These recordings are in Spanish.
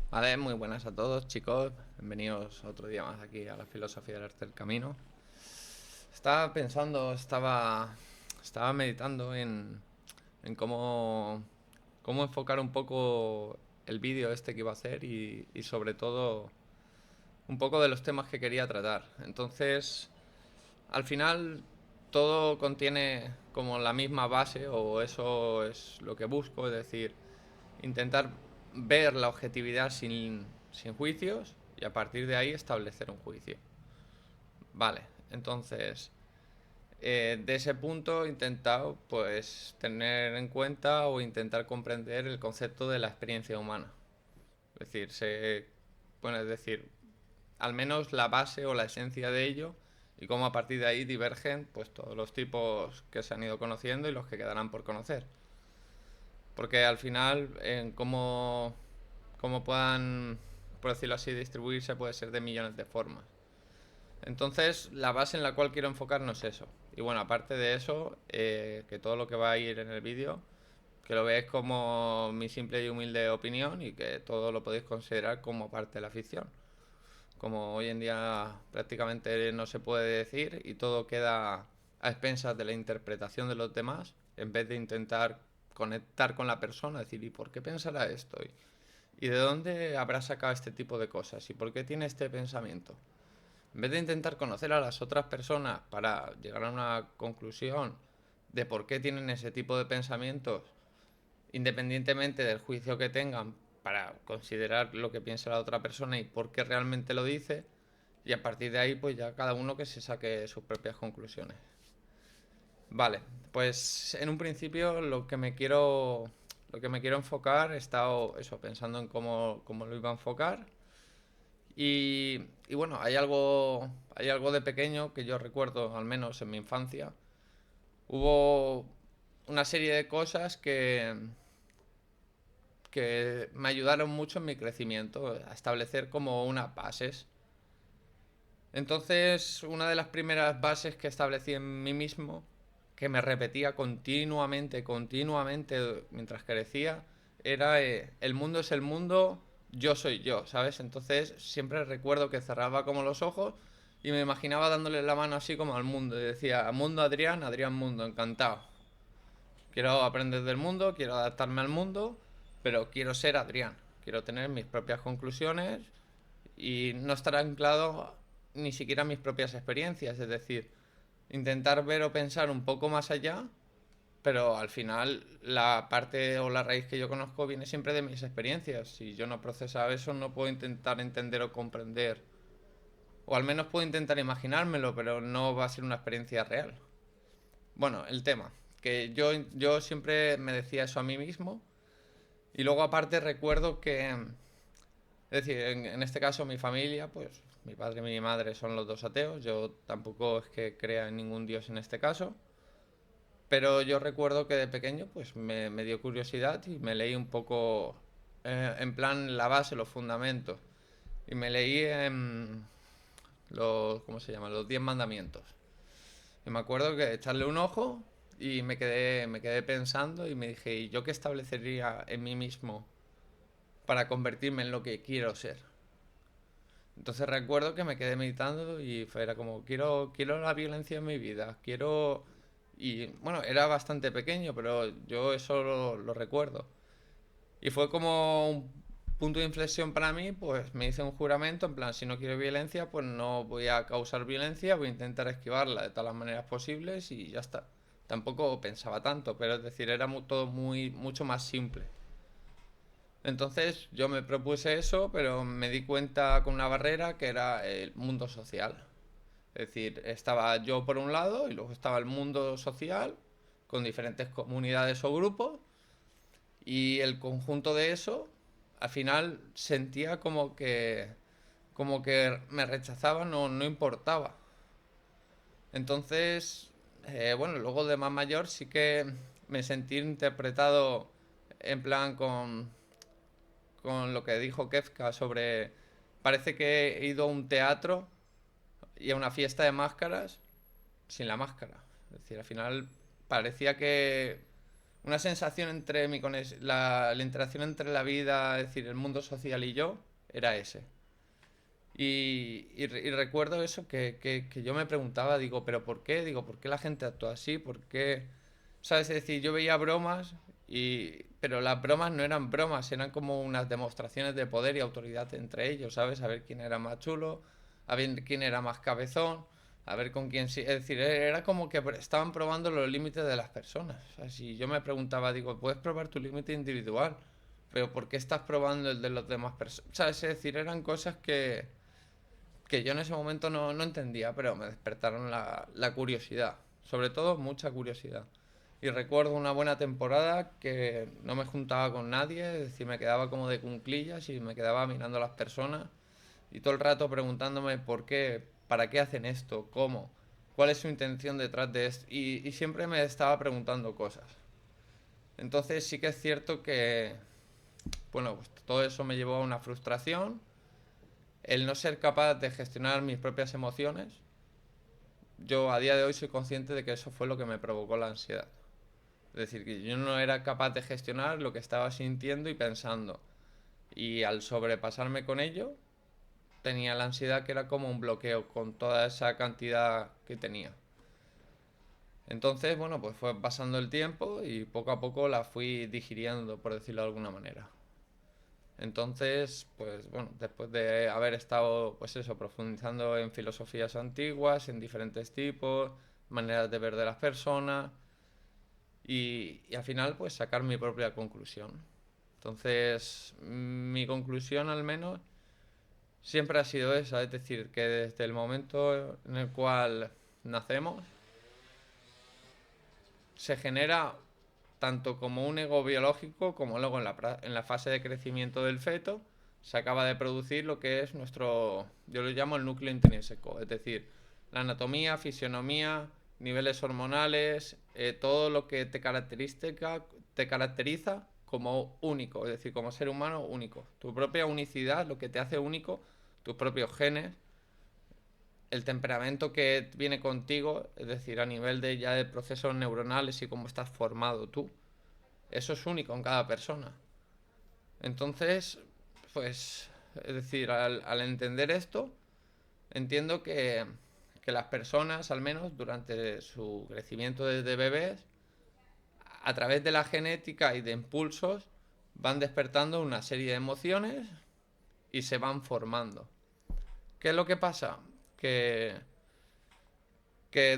Vale, muy buenas a todos, chicos. Bienvenidos otro día más aquí a la filosofía del arte del camino. Estaba pensando, estaba meditando en cómo enfocar un poco el vídeo este que iba a hacer y sobre todo un poco de los temas que quería tratar. Entonces, al final todo contiene como la misma base, o eso es lo que busco, es decir, intentar ver la objetividad sin juicios y a partir de ahí establecer un juicio. Vale, entonces de ese punto he intentado pues tener en cuenta o intentar comprender el concepto de la experiencia humana. Es decir, bueno, es decir, al menos la base o la esencia de ello y cómo a partir de ahí divergen pues todos los tipos que se han ido conociendo y los que quedarán por conocer. Porque al final, en cómo puedan, por decirlo así, distribuirse puede ser de millones de formas. Entonces, la base en la cual quiero enfocarnos es eso. Y bueno, aparte de eso, que todo lo que va a ir en el vídeo, que lo veáis como mi simple y humilde opinión y que todo lo podéis considerar como parte de la ficción. Como hoy en día prácticamente no se puede decir y todo queda a expensas de la interpretación de los demás, en vez de intentar conectar con la persona, decir, ¿y por qué pensará esto? ¿Y de dónde habrá sacado este tipo de cosas? ¿Y por qué tiene este pensamiento? En vez de intentar conocer a las otras personas para llegar a una conclusión de por qué tienen ese tipo de pensamientos, independientemente del juicio que tengan, para considerar lo que piensa la otra persona y por qué realmente lo dice, y a partir de ahí pues ya cada uno que se saque sus propias conclusiones. Vale, pues en un principio lo que me quiero enfocar, he estado eso, pensando en cómo lo iba a enfocar. Y bueno, hay algo de pequeño que yo recuerdo, al menos en mi infancia. Hubo una serie de cosas que me ayudaron mucho en mi crecimiento, a establecer como unas bases. Entonces, una de las primeras bases que establecí en mí mismo, que me repetía continuamente mientras crecía, era el mundo es el mundo, yo soy yo, ¿sabes? Entonces, siempre recuerdo que cerraba como los ojos y me imaginaba dándole la mano así como al mundo y decía, mundo Adrián, Adrián mundo, encantado. Quiero aprender del mundo, quiero adaptarme al mundo, pero quiero ser Adrián. Quiero tener mis propias conclusiones y no estar anclado ni siquiera a mis propias experiencias. Es decir, intentar ver o pensar un poco más allá, pero al final la parte o la raíz que yo conozco viene siempre de mis experiencias. Si yo no he procesado eso, no puedo intentar entender o comprender. O al menos puedo intentar imaginármelo, pero no va a ser una experiencia real. Bueno, el tema, que yo siempre me decía eso a mí mismo. Y luego aparte recuerdo que, es decir, en este caso mi familia, pues mi padre y mi madre son los dos ateos. Yo tampoco es que crea en ningún dios en este caso. Pero yo recuerdo que de pequeño pues me dio curiosidad y me leí un poco, en plan la base, los fundamentos. Y me leí ¿cómo se llama? Los 10 mandamientos. Y me acuerdo que echarle un ojo y me quedé pensando y me dije, ¿y yo qué establecería en mí mismo para convertirme en lo que quiero ser? Entonces recuerdo que me quedé meditando y era como, quiero la violencia en mi vida, quiero... Y bueno, era bastante pequeño, pero yo eso lo recuerdo. Y fue como un punto de inflexión para mí, pues me hice un juramento, en plan, si no quiero violencia, pues no voy a causar violencia, voy a intentar esquivarla de todas las maneras posibles y ya está. Tampoco pensaba tanto, pero es decir, era todo mucho más simple. Entonces yo me propuse eso, pero me di cuenta con una barrera que era el mundo social. Es decir, estaba yo por un lado y luego estaba el mundo social con diferentes comunidades o grupos y el conjunto de eso al final sentía como que me rechazaban o no importaba. Entonces, bueno, luego de más mayor sí que me sentí interpretado en plan con lo que dijo Kefka sobre, parece que he ido a un teatro y a una fiesta de máscaras sin la máscara. Es decir, al final parecía que una sensación entre la interacción entre la vida, es decir, el mundo social y yo, era ese. Y recuerdo eso que yo me preguntaba, digo, ¿pero por qué? Digo, ¿por qué la gente actúa así? ¿Por qué? ¿Sabes? Es decir, yo veía bromas, pero las bromas no eran bromas, eran como unas demostraciones de poder y autoridad entre ellos, ¿sabes? A ver quién era más chulo, a ver quién era más cabezón, a ver con quién sí. Es decir, era como que estaban probando los límites de las personas. O sea, si yo me preguntaba, digo, puedes probar tu límite individual, pero ¿por qué estás probando el de las demás personas? ¿Sabes? Es decir, eran cosas que yo en ese momento no entendía, pero me despertaron la curiosidad, sobre todo mucha curiosidad. Y recuerdo una buena temporada que no me juntaba con nadie, es decir, me quedaba como de cunclillas y me quedaba mirando a las personas y todo el rato preguntándome por qué, para qué hacen esto, cómo, cuál es su intención detrás de esto. Y siempre me estaba preguntando cosas. Entonces sí que es cierto que, bueno, pues todo eso me llevó a una frustración, el no ser capaz de gestionar mis propias emociones. Yo a día de hoy soy consciente de que eso fue lo que me provocó la ansiedad. Es decir, que yo no era capaz de gestionar lo que estaba sintiendo y pensando. Y al sobrepasarme con ello, tenía la ansiedad que era como un bloqueo con toda esa cantidad que tenía. Entonces, bueno, pues fue pasando el tiempo y poco a poco la fui digiriendo, por decirlo de alguna manera. Entonces, pues bueno, después de haber estado, pues eso, profundizando en filosofías antiguas, en diferentes tipos, maneras de ver de las personas y al final, pues sacar mi propia conclusión. Entonces, mi conclusión al menos siempre ha sido esa, es decir, que desde el momento en el cual nacemos, se genera tanto como un ego biológico como luego en la fase de crecimiento del feto se acaba de producir lo que es nuestro, yo lo llamo el núcleo intrínseco, es decir, la anatomía, fisionomía, niveles hormonales, todo lo que te caracteriza como único, es decir, como ser humano único. Tu propia unicidad, lo que te hace único, tus propios genes, el temperamento que viene contigo, es decir, a nivel de ya de procesos neuronales y cómo estás formado tú. Eso es único en cada persona. Entonces, pues, es decir, al entender esto, entiendo que las personas, al menos durante su crecimiento desde bebés, a través de la genética y de impulsos, van despertando una serie de emociones y se van formando. ¿Qué es lo que pasa? Que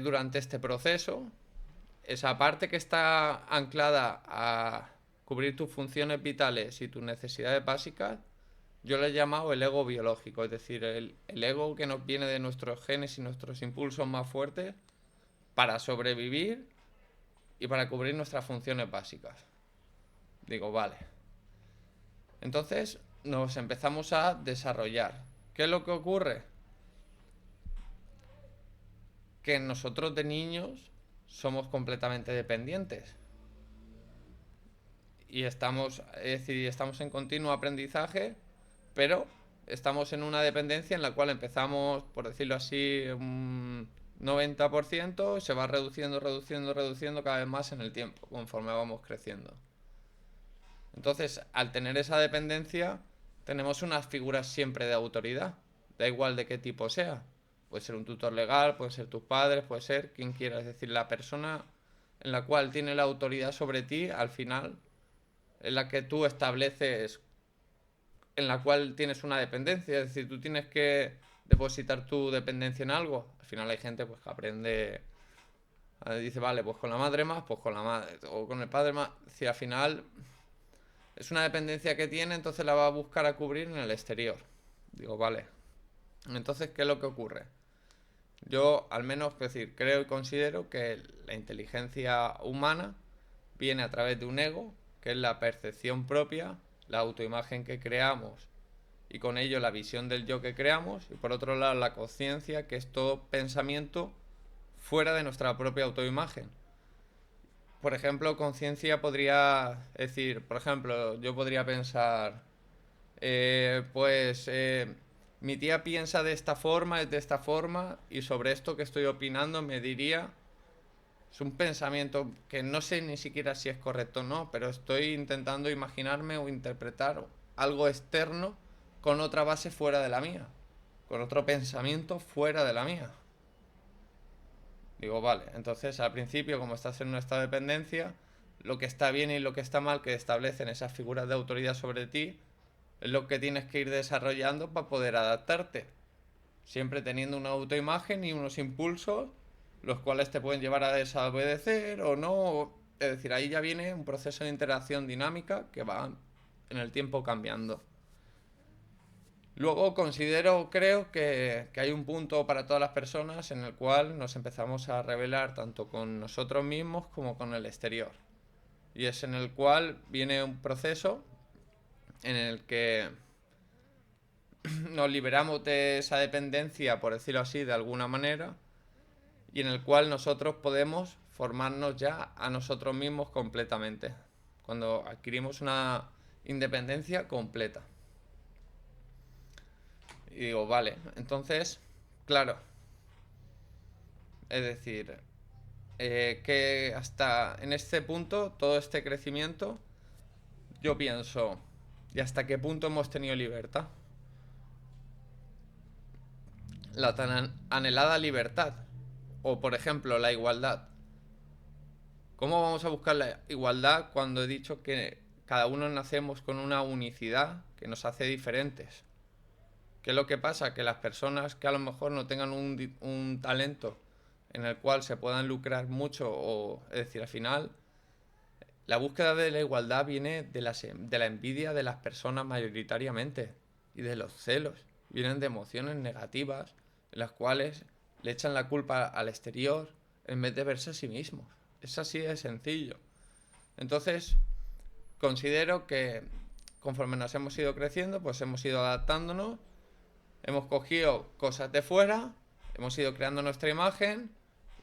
durante este proceso, esa parte que está anclada a cubrir tus funciones vitales y tus necesidades básicas, yo le he llamado el ego biológico, es decir, el ego que nos viene de nuestros genes y nuestros impulsos más fuertes para sobrevivir y para cubrir nuestras funciones básicas. Digo, vale. Entonces nos empezamos a desarrollar. ¿Qué es lo que ocurre? Que nosotros de niños somos completamente dependientes y estamos, es decir, estamos en continuo aprendizaje, pero estamos en una dependencia en la cual empezamos, por decirlo así, un 90%, se va reduciendo cada vez más en el tiempo, conforme vamos creciendo. Entonces, al tener esa dependencia, tenemos unas figuras siempre de autoridad, da igual de qué tipo sea. Puede ser un tutor legal, puede ser tus padres, puede ser quien quiera. Es decir, la persona en la cual tiene la autoridad sobre ti, al final, en la que tú estableces, en la cual tienes una dependencia. Es decir, tú tienes que depositar tu dependencia en algo. Al final hay gente pues que aprende, dice, vale, pues con la madre más, pues con la madre, o con el padre más. Es decir, al final es una dependencia que tiene, entonces la va a buscar a cubrir en el exterior. Digo, vale. Entonces, ¿qué es lo que ocurre? Yo, al menos, es decir, creo y considero que la inteligencia humana viene a través de un ego, que es la percepción propia, la autoimagen que creamos y con ello la visión del yo que creamos, y por otro lado la conciencia, que es todo pensamiento fuera de nuestra propia autoimagen. Por ejemplo, conciencia podría decir, por ejemplo, yo podría pensar, mi tía piensa de esta forma, es de esta forma, y sobre esto que estoy opinando me diría Es un pensamiento que no sé ni siquiera si es correcto o no, pero estoy intentando imaginarme o interpretar algo externo con otra base fuera de la mía, con otro pensamiento fuera de la mía. Digo, vale, entonces al principio, como estás en un estado de dependencia, lo que está bien y lo que está mal que establecen esas figuras de autoridad sobre ti es lo que tienes que ir desarrollando para poder adaptarte. Siempre teniendo una autoimagen y unos impulsos, los cuales te pueden llevar a desobedecer o no. Es decir, ahí ya viene un proceso de interacción dinámica que va en el tiempo cambiando. Luego creo que hay un punto para todas las personas en el cual nos empezamos a revelar tanto con nosotros mismos como con el exterior. Y es en el cual viene un proceso en el que nos liberamos de esa dependencia, por decirlo así, de alguna manera, y en el cual nosotros podemos formarnos ya a nosotros mismos completamente, cuando adquirimos una independencia completa. Y digo, vale, entonces, claro, es decir, que hasta en este punto, todo este crecimiento, yo pienso, ¿y hasta qué punto hemos tenido libertad? La tan anhelada libertad, o por ejemplo, la igualdad. ¿Cómo vamos a buscar la igualdad cuando he dicho que cada uno nacemos con una unicidad que nos hace diferentes? ¿Qué es lo que pasa? Que las personas que a lo mejor no tengan un talento en el cual se puedan lucrar mucho, o es decir, al final, la búsqueda de la igualdad viene de la envidia de las personas mayoritariamente y de los celos. Vienen de emociones negativas en las cuales le echan la culpa al exterior en vez de verse a sí mismos. Es así de sencillo. Entonces, considero que conforme nos hemos ido creciendo, pues hemos ido adaptándonos, hemos cogido cosas de fuera, hemos ido creando nuestra imagen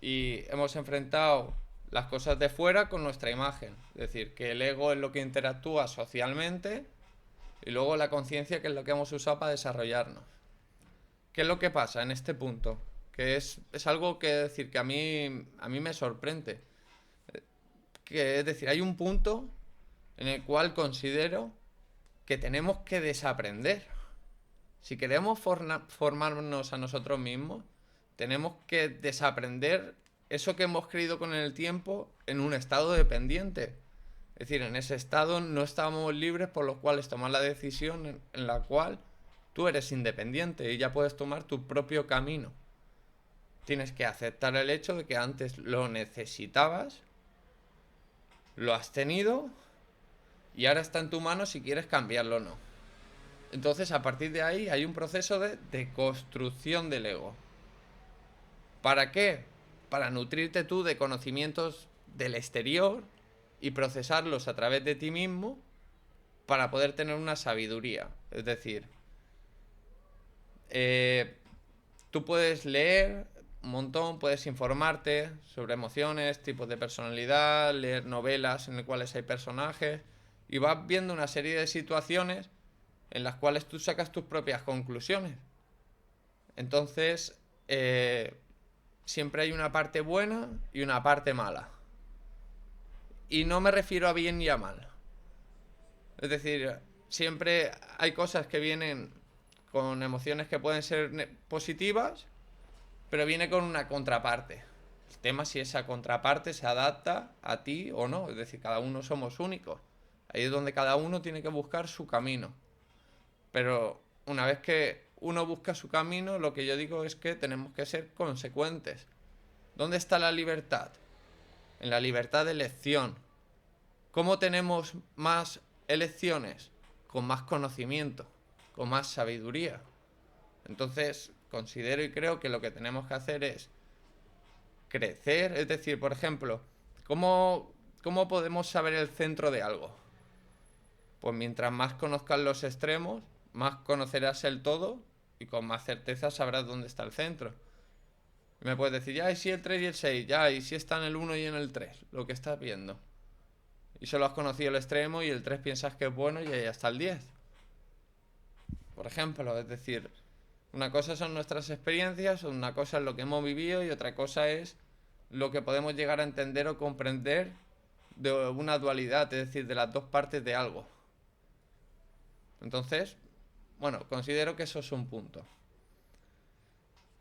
y hemos enfrentado las cosas de fuera con nuestra imagen. Es decir, que el ego es lo que interactúa socialmente y luego la conciencia, que es lo que hemos usado para desarrollarnos. ¿Qué es lo que pasa en este punto? Que es algo que decir que a mí me sorprende. Que es decir, hay un punto en el cual considero que tenemos que desaprender. Si queremos formarnos a nosotros mismos, tenemos que desaprender eso que hemos creído con el tiempo en un estado dependiente. Es decir, en ese estado no estamos libres, por lo cual tomar la decisión en la cual tú eres independiente y ya puedes tomar tu propio camino. Tienes que aceptar el hecho de que antes lo necesitabas, lo has tenido y ahora está en tu mano si quieres cambiarlo o no. Entonces, a partir de ahí hay un proceso de construcción del ego. ¿Para qué? Para nutrirte tú de conocimientos del exterior y procesarlos a través de ti mismo para poder tener una sabiduría. Es decir, tú puedes leer un montón, puedes informarte sobre emociones, tipos de personalidad, leer novelas en las cuales hay personajes y vas viendo una serie de situaciones en las cuales tú sacas tus propias conclusiones. Entonces, siempre hay una parte buena y una parte mala. Y no me refiero a bien y a mal. Es decir, siempre hay cosas que vienen con emociones que pueden ser positivas, pero viene con una contraparte. El tema es si esa contraparte se adapta a ti o no. Es decir, cada uno somos únicos. Ahí es donde cada uno tiene que buscar su camino. Pero una vez que uno busca su camino, lo que yo digo es que tenemos que ser consecuentes. ¿Dónde está la libertad? En la libertad de elección. ¿Cómo tenemos más elecciones? Con más conocimiento, con más sabiduría. Entonces, considero y creo que lo que tenemos que hacer es crecer. Es decir, por ejemplo, ¿cómo podemos saber el centro de algo? Pues mientras más conozcas los extremos, más conocerás el todo y con más certeza sabrás dónde está el centro. Y me puedes decir, ya, y si el 3 y el 6, ya, y si está en el 1 y en el 3, lo que estás viendo. Y solo has conocido el extremo y el 3 piensas que es bueno y ahí está el 10. Por ejemplo, es decir, una cosa son nuestras experiencias, una cosa es lo que hemos vivido y otra cosa es lo que podemos llegar a entender o comprender de una dualidad, es decir, de las dos partes de algo. Entonces, bueno, considero que eso es un punto.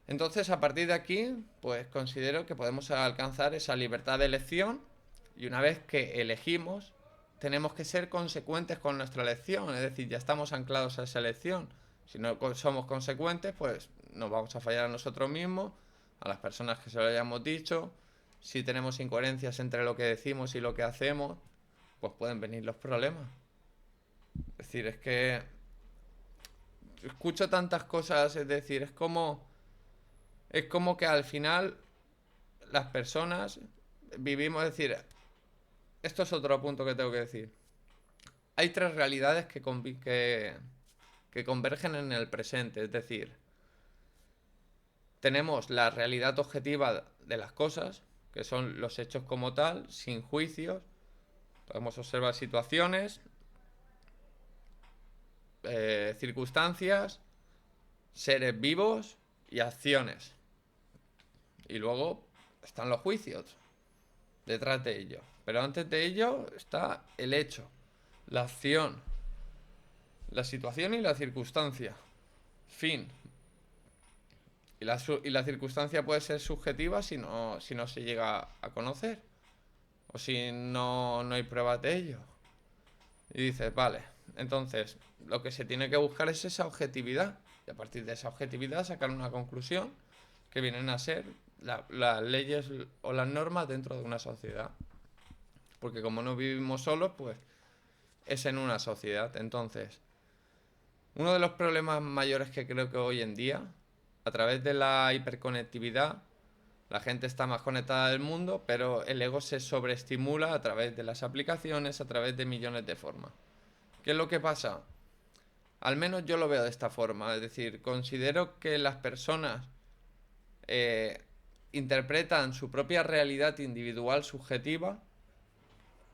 Entonces, a partir de aquí, pues considero que podemos alcanzar esa libertad de elección y una vez que elegimos, tenemos que ser consecuentes con nuestra elección, es decir, ya estamos anclados a esa elección. Si no somos consecuentes, pues nos vamos a fallar a nosotros mismos, a las personas que se lo hayamos dicho. Si tenemos incoherencias entre lo que decimos y lo que hacemos, pues pueden venir los problemas. Es decir, es que escucho tantas cosas, es decir, es como que al final las personas vivimos, es decir, esto es otro punto que tengo que decir. Hay tres realidades que convergen en el presente, es decir, tenemos la realidad objetiva de las cosas, que son los hechos como tal, sin juicios. Podemos observar situaciones, circunstancias, seres vivos y acciones. Y luego están los juicios detrás de ello. Pero antes de ello está el hecho, la acción, la situación y la circunstancia. Fin. Y la circunstancia puede ser subjetiva si no se llega a conocer. O si no hay pruebas de ello. Y dices, vale, entonces lo que se tiene que buscar es esa objetividad. Y a partir de esa objetividad sacar una conclusión que vienen a ser las leyes o las normas dentro de una sociedad. Porque como no vivimos solos, pues es en una sociedad. Entonces, uno de los problemas mayores que creo que hoy en día, a través de la hiperconectividad, la gente está más conectada del mundo, pero el ego se sobreestimula a través de las aplicaciones, a través de millones de formas. ¿Qué es lo que pasa? Al menos yo lo veo de esta forma, es decir, considero que las personas eh, interpretan su propia realidad individual subjetiva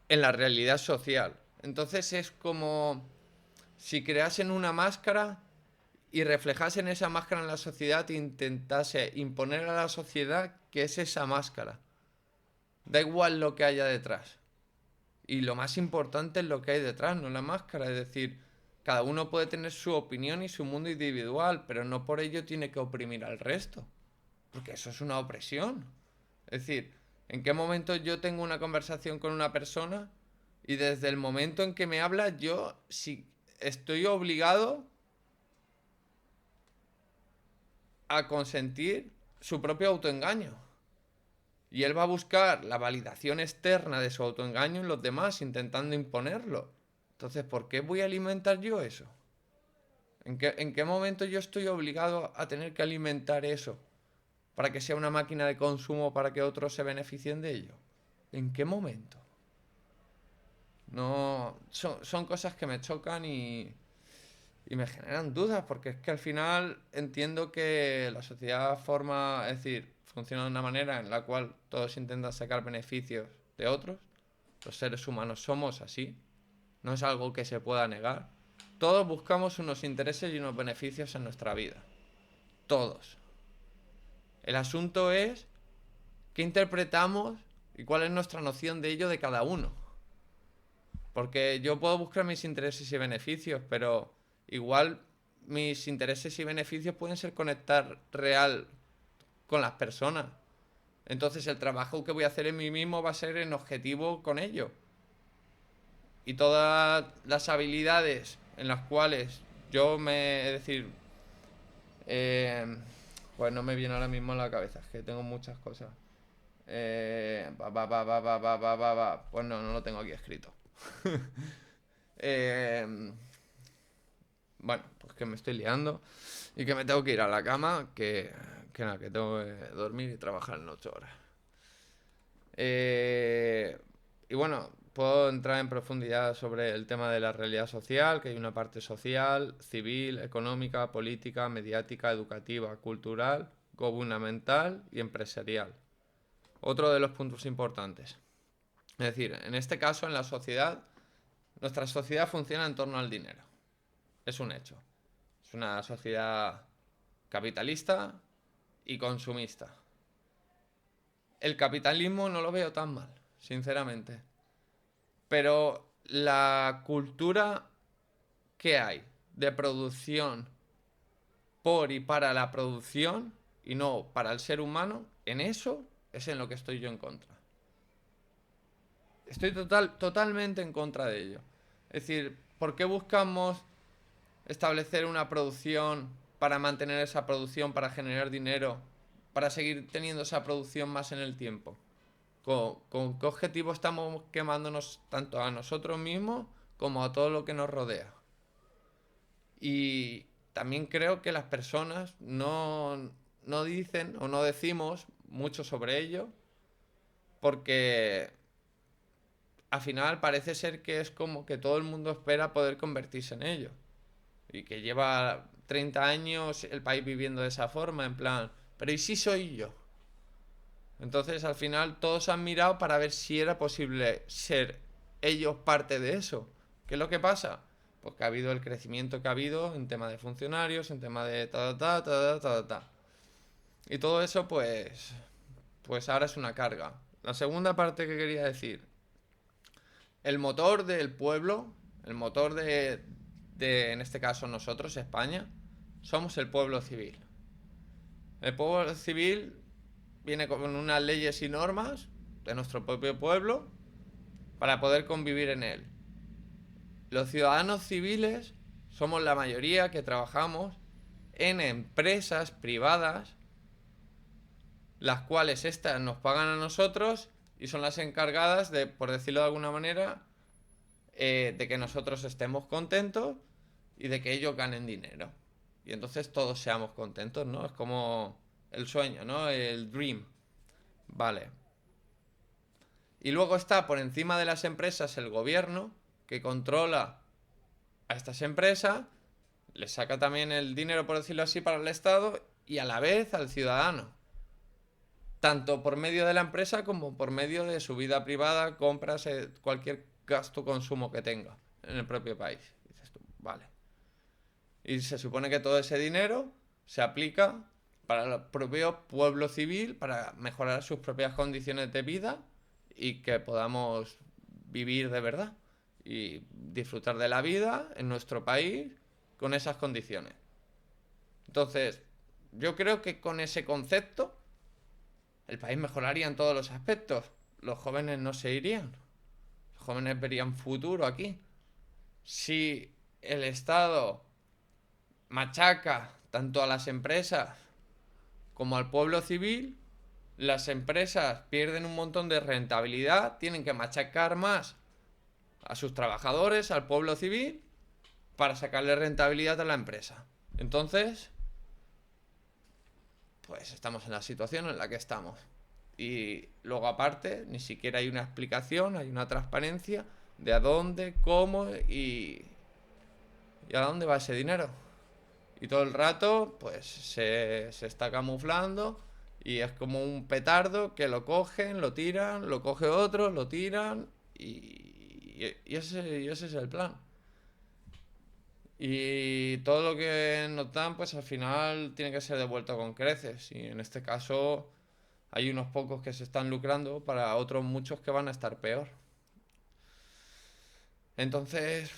en la realidad social. Entonces es como si creasen una máscara y reflejasen esa máscara en la sociedad e intentase imponer a la sociedad que es esa máscara. Da igual lo que haya detrás. Y lo más importante es lo que hay detrás, no la máscara. Es decir, cada uno puede tener su opinión y su mundo individual, pero no por ello tiene que oprimir al resto. Porque eso es una opresión. Es decir, ¿en qué momento yo tengo una conversación con una persona y desde el momento en que me habla yo si estoy obligado a consentir su propio autoengaño? Y él va a buscar la validación externa de su autoengaño en los demás, intentando imponerlo. Entonces, ¿por qué voy a alimentar yo eso? En qué momento yo estoy obligado a tener que alimentar eso? Para que sea una máquina de consumo para que otros se beneficien de ello. ¿En qué momento? No, son cosas que me chocan y me generan dudas, porque es que al final entiendo que la sociedad forma, es decir, funciona de una manera en la cual todos intentan sacar beneficios de otros. Los seres humanos somos así, no es algo que se pueda negar. Todos buscamos unos intereses y unos beneficios en nuestra vida. Todos. El asunto es qué interpretamos y cuál es nuestra noción de ello de cada uno. Porque yo puedo buscar mis intereses y beneficios, pero igual mis intereses y beneficios pueden ser conectar real con las personas. Entonces el trabajo que voy a hacer en mí mismo va a ser en objetivo con ello. Y todas las habilidades en las cuales yo me... Es decir... pues no me viene ahora mismo a la cabeza, es que tengo muchas cosas. Pues no lo tengo aquí escrito. Bueno, pues que me estoy liando y que me tengo que ir a la cama, que nada, que tengo que dormir y trabajar en 8 horas. Y bueno, puedo entrar en profundidad sobre el tema de la realidad social, que hay una parte social, civil, económica, política, mediática, educativa, cultural, gubernamental y empresarial. Otro de los puntos importantes. Es decir, en este caso, en la sociedad, nuestra sociedad funciona en torno al dinero. Es un hecho. Es una sociedad capitalista y consumista. el capitalismo no lo veo tan mal, sinceramente. Pero la cultura que hay de producción por y para la producción y no para el ser humano, en eso es en lo que estoy yo en contra. Estoy totalmente en contra de ello. Es decir, ¿por qué buscamos establecer una producción para mantener esa producción, para generar dinero, para seguir teniendo esa producción más en el tiempo? ¿Con qué objetivo estamos quemándonos tanto a nosotros mismos como a todo lo que nos rodea? Y también creo que las personas no dicen o no decimos mucho sobre ello porque al final parece ser que es como que todo el mundo espera poder convertirse en ello. Y que lleva 30 años el país viviendo de esa forma, en plan, pero ¿y si soy yo? Entonces al final todos han mirado para ver si era posible ser ellos parte de eso. ¿Qué es lo que pasa? Pues que ha habido el crecimiento que ha habido en tema de funcionarios, en tema de ta. Y todo eso pues ahora es una carga. La segunda parte que quería decir, el motor del pueblo, el motor en este caso nosotros, España, somos el pueblo civil. El pueblo civil viene con unas leyes y normas de nuestro propio pueblo para poder convivir en él. Los ciudadanos civiles somos la mayoría que trabajamos en empresas privadas, las cuales estas nos pagan a nosotros y son las encargadas de, por decirlo de alguna manera, de que nosotros estemos contentos y de que ellos ganen dinero. Y entonces todos seamos contentos, ¿no? Es como el sueño, ¿no? El dream. Vale. Y luego está por encima de las empresas el gobierno, que controla a estas empresas, les saca también el dinero, por decirlo así, para el Estado y a la vez al ciudadano. Tanto por medio de la empresa como por medio de su vida privada, compras, cualquier gasto consumo que tenga en el propio país. Dices tú, vale. Y se supone que todo ese dinero se aplica para el propio pueblo civil, para mejorar sus propias condiciones de vida y que podamos vivir de verdad y disfrutar de la vida en nuestro país con esas condiciones. Entonces, yo creo que con ese concepto el país mejoraría en todos los aspectos. Los jóvenes no se irían. Los jóvenes verían futuro aquí. Si el Estado machaca tanto a las empresas como al pueblo civil, las empresas pierden un montón de rentabilidad, tienen que machacar más a sus trabajadores, al pueblo civil, para sacarle rentabilidad a la empresa. Entonces, pues estamos en la situación en la que estamos. Y luego aparte, ni siquiera hay una explicación, hay una transparencia de a dónde, cómo y a dónde va ese dinero. Y todo el rato, pues se está camuflando y es como un petardo que lo cogen, lo tiran, lo coge otro, lo tiran y ese es el plan. Y todo lo que nos dan, pues al final tiene que ser devuelto con creces. Y en este caso hay unos pocos que se están lucrando para otros muchos que van a estar peor. Entonces,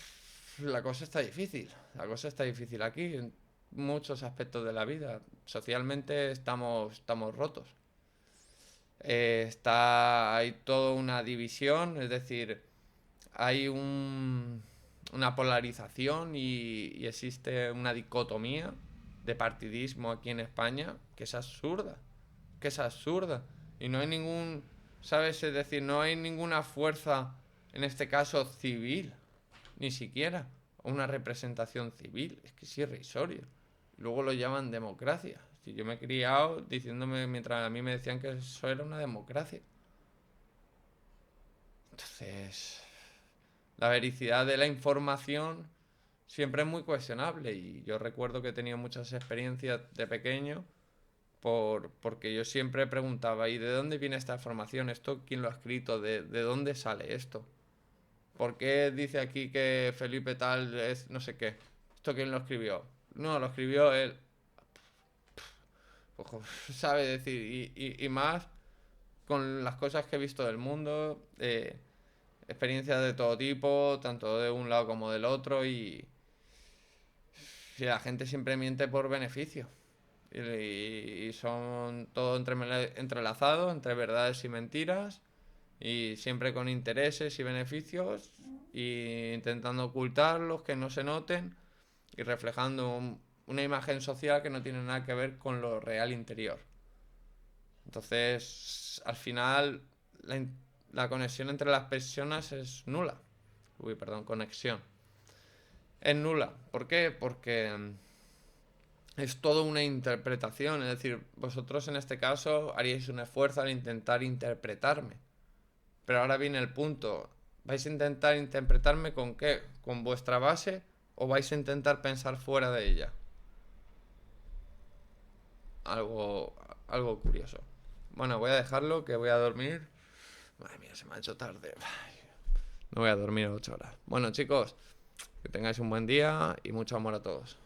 la cosa está difícil. La cosa está difícil aquí en muchos aspectos de la vida. Socialmente estamos rotos. Hay toda una división, es decir, hay una polarización y existe una dicotomía de partidismo aquí en España que es absurda, que es absurda. Y no hay ningún, ¿sabes? Es decir, no hay ninguna fuerza, en este caso civil, ni siquiera una representación civil. Es que es irrisorio. Luego lo llaman democracia. Si yo me he criado diciéndome, mientras a mí me decían que eso era una democracia. Entonces, la vericidad de la información siempre es muy cuestionable y yo recuerdo que he tenido muchas experiencias de pequeño porque yo siempre preguntaba, ¿y de dónde viene esta información? ¿Esto quién lo ha escrito? ¿De dónde sale esto? ¿Por qué dice aquí que Felipe tal es no sé qué? ¿Esto quién lo escribió? No, lo escribió él. Ojo, sabe decir, y más con las cosas que he visto del mundo, experiencias de todo tipo, tanto de un lado como del otro, y la gente siempre miente por beneficio. Y son todo entrelazado entre verdades y mentiras, y siempre con intereses y beneficios, y intentando ocultarlos, que no se noten, y reflejando una imagen social que no tiene nada que ver con lo real interior. Entonces, al final, la conexión entre las personas es nula. Uy, perdón, conexión. Es nula. ¿Por qué? Porque es todo una interpretación. Es decir, vosotros en este caso haríais un esfuerzo al intentar interpretarme. Pero ahora viene el punto. ¿Vais a intentar interpretarme con qué? ¿Con vuestra base? ¿O vais a intentar pensar fuera de ella? Algo, algo curioso. Bueno, voy a dejarlo, que voy a dormir. Madre mía, se me ha hecho tarde. No voy a dormir 8 horas. Bueno, chicos, que tengáis un buen día y mucho amor a todos.